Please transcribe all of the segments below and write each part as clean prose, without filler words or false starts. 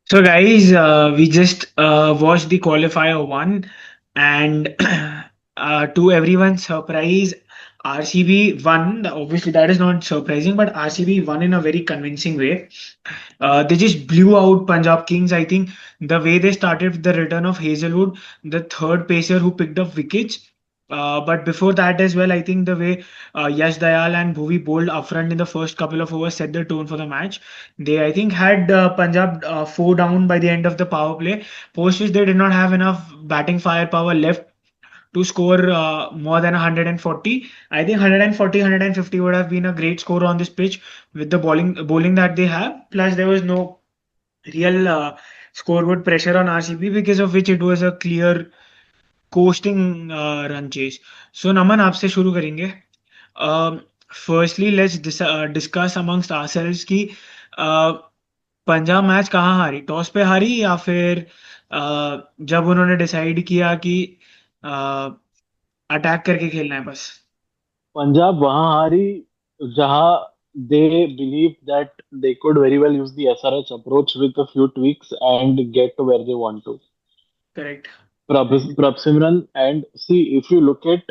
So, guys, we just watched the qualifier one, and to everyone's surprise, RCB won. Obviously, that is not surprising, but RCB won in a very convincing way. They just blew out Punjab Kings. I think the way they started with the return of Hazlewood, the third pacer who picked up wickets. But before that as well, I think the way Yash Dayal and Bhuvi bowled upfront in the first couple of overs set the tone for the match. They, I think, had Punjab four down by the end of the power play, post which they did not have enough batting firepower left to score more than 140. I think 140, 150 would have been a great score on this pitch with the bowling that they have. Plus, there was no real scoreboard pressure on RCB because of which it was a clear coasting run chase. So, Naman, आपसे शुरू करेंगे. Firstly, let's discuss amongst ourselves कि Punjab match कहाँ हारी, toss पे हारी या फिर जब उन्होंने डिसाइड किया कि अटैक करके खेलना है बस. पंजाब वहां हारी जहां they believe that they could very well use the SRH approach with a few tweaks and get to where they want to. Correct. Prabh Simran, and see, if you look at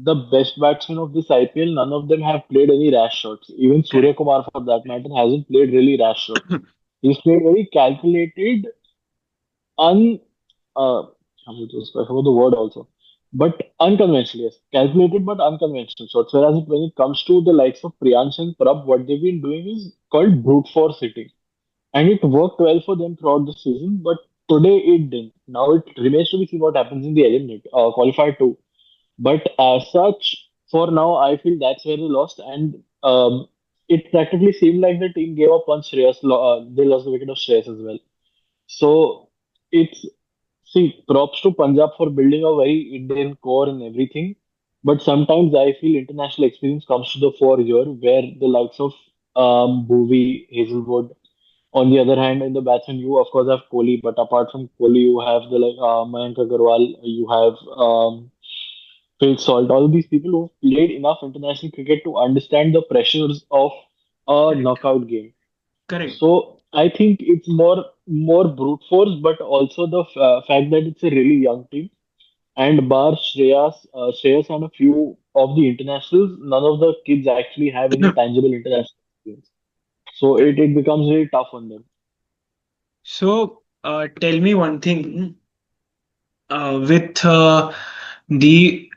the best batsmen of this IPL, none of them have played any rash shots. Even Surya correct. Kumar, for that matter, hasn't played really rash shots. He's played very calculated, un I forgot the word also. But unconventional, yes. Calculated but unconventional shots. Whereas when it comes to the likes of Priyansh and Prabh, what they've been doing is called brute force hitting. And it worked well for them throughout the season, but today it didn't. Now it remains to be seen what happens in the Eliminator qualifier two. But as such, for now, I feel that's where they lost, and it practically seemed like the team gave up on Shreyas. They lost the wicket of Shreyas as well. So it's see props to Punjab for building a very Indian core and everything. But sometimes I feel international experience comes to the fore here, where the likes of Bhuvi, Hazelwood, on the other hand, in the batsman, you of course have Kohli, but apart from Kohli, you have the like Mayank Agarwal, you have Phil Salt, all these people who have played enough international cricket to understand the pressures of a correct. knockout game. Correct. So I think it's more brute force, but also the fact that it's a really young team. And bar Shreyas and a few of the internationals, none of the kids actually have any tangible international experience. So correct. it becomes really tough on them. So, tell me one thing. With the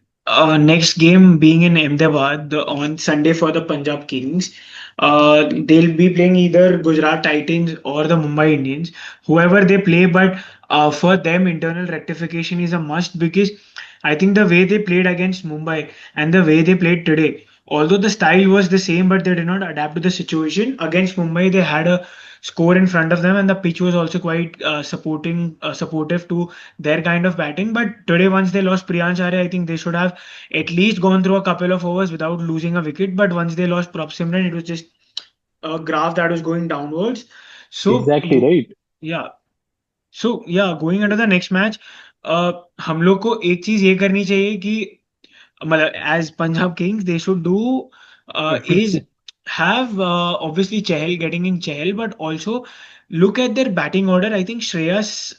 next game being in Ahmedabad on Sunday for the Punjab Kings, they'll be playing either Gujarat Titans or the Mumbai Indians, whoever they play. But for them, internal rectification is a must because I think the way they played against Mumbai and the way they played today, although the style was the same, but they did not adapt to the situation. Against Mumbai, they had a score in front of them, and the pitch was also quite supportive to their kind of batting. But today, once they lost Priyansh Arya, I think they should have at least gone through a couple of overs without losing a wicket. But once they lost Prop Simran, it was just a graph that was going downwards. So, Exactly right. yeah. So, yeah, going into the next match, हम लोग को एक चीज ये करनी चाहिए कि मतलब as Punjab Kings, they should do is have obviously Chahal getting in Chahal, but also look at their batting order. I think Shreyas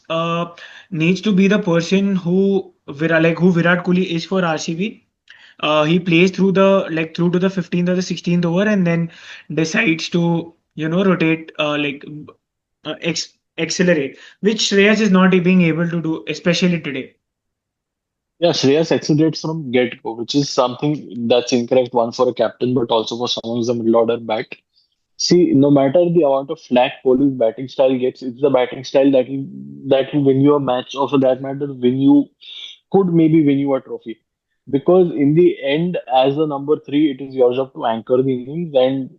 needs to be the person who Virat Kohli is for RCB. He plays through to the 15th or the 16th over and then decides to rotate accelerate, which Shreyas is not being able to do, especially today. Yeah, Shreyas accelerates from get-go, which is something that's incorrect, one for a captain, but also for someone who's a middle order bat. See, no matter the amount of flack Kohli's batting style gets, it's the batting style that will win you a match, or for that matter, could maybe win you a trophy. Because in the end, as a number three, it is your job to anchor the innings, and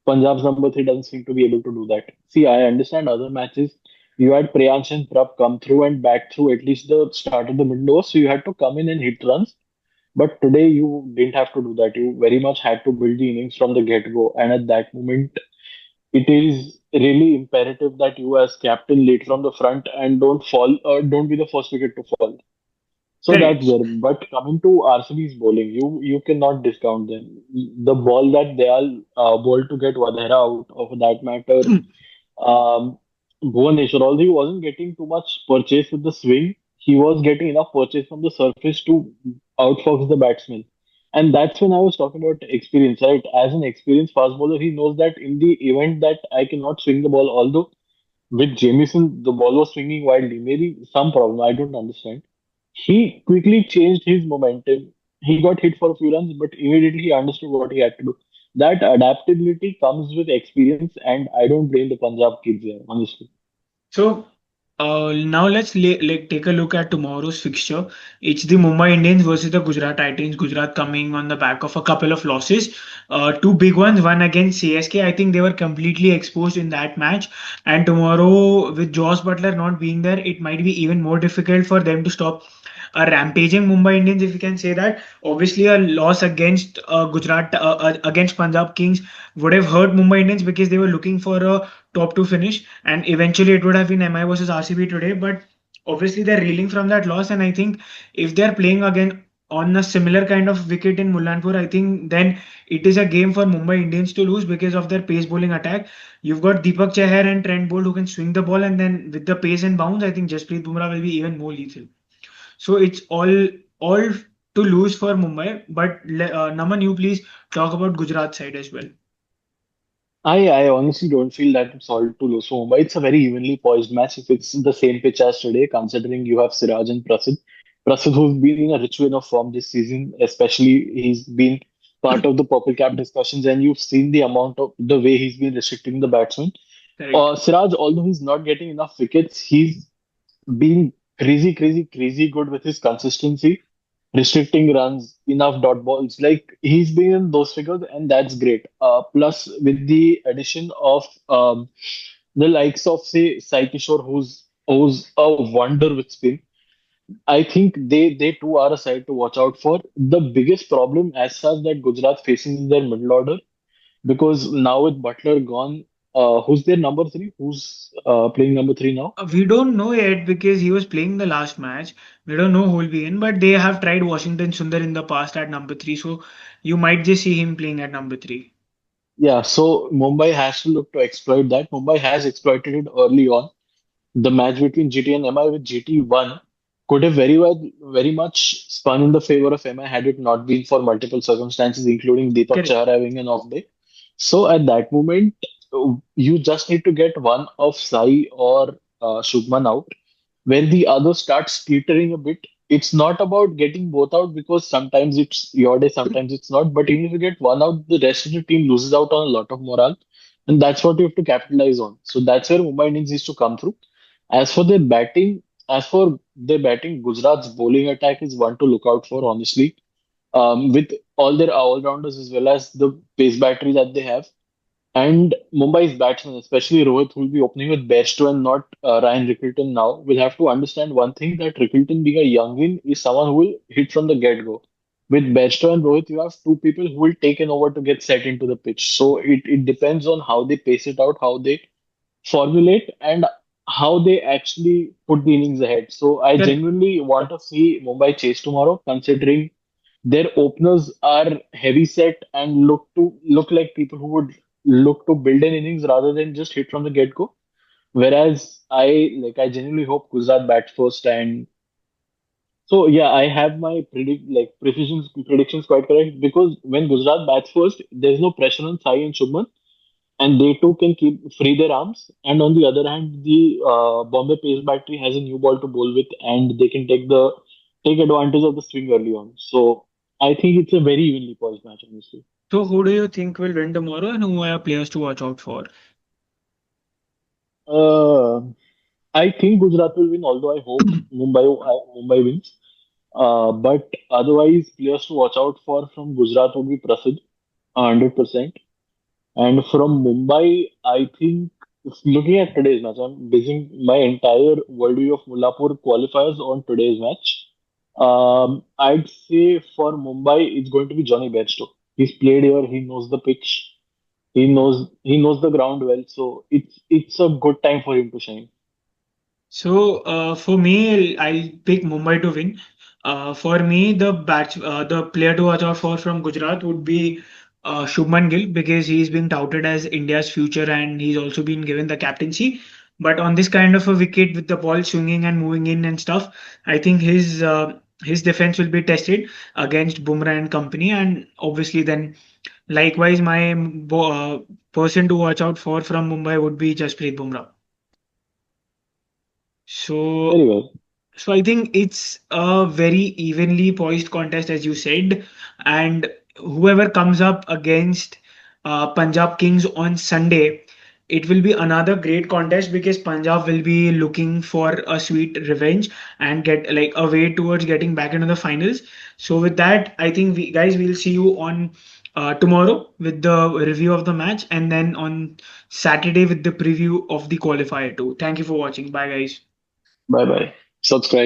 Punjab's number three doesn't seem to be able to do that. See, I understand other matches. You had Priyansh and Prab come through and back through at least the start of the middle overs, so you had to come in and hit runs. But today you didn't have to do that. You very much had to build the innings from the get-go, and at that moment, it is really imperative that you, as captain, lead from the front and don't be the first wicket to fall. So that's Correct. there. But coming to RCB's bowling, you cannot discount them. The ball that they are bowled to get Vadhera out, of that matter, um, Bhuvaneshwar, although he wasn't getting too much purchase with the swing, he was getting enough purchase from the surface to outfox the batsman. And that's when I was talking about experience, right? As an experienced fast bowler, he knows that in the event that I cannot swing the ball, although with Jamieson, the ball was swinging wildly, maybe some problem, I don't understand. He quickly changed his momentum. He got hit for a few runs, but immediately he understood what he had to do. That adaptability comes with experience, and I don't blame the Punjab kids here, honestly. So now let's like take a look at tomorrow's fixture. It's the Mumbai Indians versus the Gujarat Titans. Gujarat coming on the back of a couple of losses, two big ones, one against CSK. I think they were completely exposed in that match. And tomorrow, with Josh Butler not being there, it might be even more difficult for them to stop a rampaging Mumbai Indians, if you can say that. Obviously, a loss against Gujarat against Punjab Kings would have hurt Mumbai Indians because they were looking for a top two finish, and eventually it would have been MI versus RCB today. But obviously, they're reeling from that loss, and I think if they're playing again on a similar kind of wicket in Mullanpur, I think then it is a game for Mumbai Indians to lose because of their pace bowling attack. You've got Deepak Chahar and Trent Bolt who can swing the ball, and then with the pace and bounce, I think Jasprit Bumrah will be even more lethal. So it's all to lose for Mumbai. But Naman, you please talk about Gujarat side as well. I honestly don't feel that it's all to lose for Mumbai. It's a very evenly poised match if it's the same pitch as today, considering you have Siraj and Prasidh. Prasidh, who's been in a rich vein of form this season, especially he's been part of the purple cap discussions, and you've seen the amount of the way he's been restricting the batsmen. Correct. Siraj, although he's not getting enough wickets, he's being crazy good with his consistency, restricting runs, enough dot balls. Like he's been in those figures, and that's great. Plus, with the addition of the likes of say Sai Kishore, who's a wonder with spin, I think they too are a side to watch out for. The biggest problem as such that Gujarat facing is their middle order because now with Butler gone, who's their number three? Who's playing number three now? We don't know yet because he was playing the last match. We don't know who will be in, but they have tried Washington Sundar in the past at number three, so you might just see him playing at number three. Yeah, so Mumbai has to look to exploit that. Mumbai has exploited it early on. The match between GT and MI with GT won could have very much spun in the favor of MI had it not been for multiple circumstances, including Deepak Correct. Chahar having an off day. So at that moment, you just need to get one of Sai or Shubman out when the other starts teetering a bit. It's not about getting both out because sometimes it's your day, sometimes it's not. But even if you get one out, the rest of the team loses out on a lot of morale, and that's what you have to capitalize on. So that's where Mumbai Indians needs to come through. As for their batting, Gujarat's bowling attack is one to look out for, honestly. With all their all-rounders as well as the pace battery that they have. And Mumbai's batsmen, especially Rohit, who will be opening with Bairstow and not Ryan Rickelton now, will have to understand one thing that Rickelton, being a youngin, is someone who will hit from the get-go. With Bairstow and Rohit, you have two people who will take an over to get set into the pitch. So it depends on how they pace it out, how they formulate, and how they actually put the innings ahead. So I Correct. genuinely want to see Mumbai chase tomorrow, considering their openers are heavy set and look like people who would look to build an innings rather than just hit from the get go. Whereas I genuinely hope Gujarat bats first, and so yeah, I have my predictions quite correct because when Gujarat bats first, there's no pressure on Sai and Shubman, and they too can keep free their arms. And on the other hand, the Bombay pace battery has a new ball to bowl with, and they can take advantage of the swing early on. So I think it's a very evenly poised match, honestly. So who do you think will win tomorrow, and who are players to watch out for? Uh, I think Gujarat will win, although I hope Mumbai wins. But otherwise, players to watch out for from Gujarat would be Prasidh, 100%. And from Mumbai, I think looking at today's match, I'm basing my entire worldview of Mullapur qualifiers on today's match. I'd say for Mumbai, it's going to be Johnny Bairstow. He's played here. He knows the pitch. He knows the ground well. So it's a good time for him to shine. So for me, I'll pick Mumbai to win. For me, the player to watch out for from Gujarat would be Shubman Gill because he's been touted as India's future and he's also been given the captaincy. But on this kind of a wicket with the ball swinging and moving in and stuff, I think his defense will be tested against Bumrah and company. And obviously, then likewise, my person to watch out for from Mumbai would be Jasprit Bumrah. So Very well. So I think it's a very evenly poised contest, as you said, and whoever comes up against Punjab Kings on Sunday, it will be another great contest because Punjab will be looking for a sweet revenge and get like a way towards getting back into the finals. So with that, I think we guys will see you on tomorrow with the review of the match, and then on Saturday with the preview of the qualifier too. Thank you for watching. Bye, guys. Bye bye. Subscribe.